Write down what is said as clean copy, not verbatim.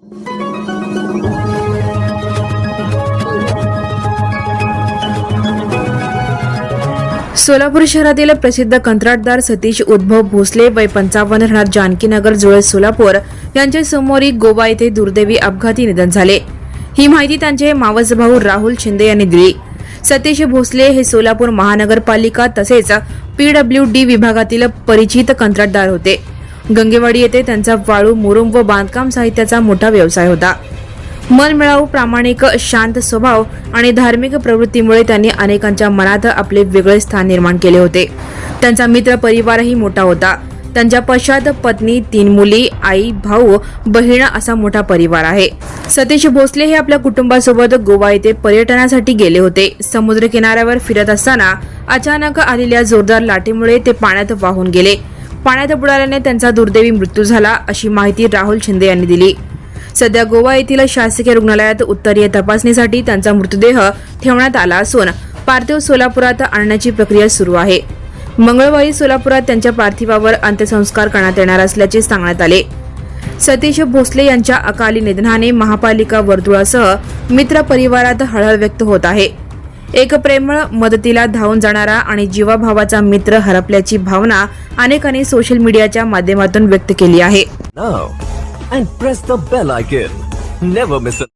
सोलापूर शहरातील प्रसिद्ध कंत्राटदार सतीश उद्धव भोसले वय 55 राहणार जानकीनगर जुळे सोलापूर यांचे सोमवारी गोवा येथे दुर्दैवी अपघाती निधन झाले। ही माहिती त्यांचे मावस भाऊ राहुल शिंदे यांनी दिली। सतीश भोसले हे सोलापूर महानगरपालिका तसेच PWD विभागातील परिचित कंत्राटदार होते। गंगेवाडी येथे त्यांचा वाळू, मुरुम व बांधकाम साहित्याचा मोठा व्यवसाय होता। मनमिळावू, प्रामाणिक, शांत स्वभाव आणि धार्मिक प्रवृत्तीमुळे त्यांनी अनेकांच्या मनात आपले वेगळे स्थान निर्माण केले होते। त्यांचा मित्र परिवारही मोठा होता। त्यांच्या पश्चात पत्नी, 3 मुली, आई, भाऊ, बहीण असा मोठा परिवार आहे। सतीश भोसले हे आपल्या कुटुंबासोबत गोवा येथे पर्यटनासाठी गेले होते। समुद्र किनाऱ्यावर फिरत असताना अचानक आलेल्या जोरदार लाटेमुळे ते पाण्यात वाहून गेले। पाण्यात बुडाल्याने त्यांचा दुर्दैवी मृत्यू झाला, अशी माहिती राहुल शिंदे यांनी दिली। सध्या गोवा येथील शासकीय रुग्णालयात उत्तरीय तपासणीसाठी त्यांचा मृतदेह ठेवण्यात आला असून पार्थिव सोलापुरात आणण्याची प्रक्रिया सुरू आहे। मंगळवारी सोलापुरात त्यांच्या पार्थिवावर अंत्यसंस्कार करण्यात येणार असल्याचे सांगण्यात आले। सतीश भोसले यांच्या अकाली निधनाने महापालिका वर्तुळासह मित्र परिवारात हळहळ व्यक्त होत आहे। एक प्रेमळ, मदतीला धावून जाणारा आणि जीवाभावाचा मित्र हरपल्याची भावना अनेकांनी सोशल मीडियाच्या माध्यमातून व्यक्त केली आहे। Now and press the bell icon. Never miss a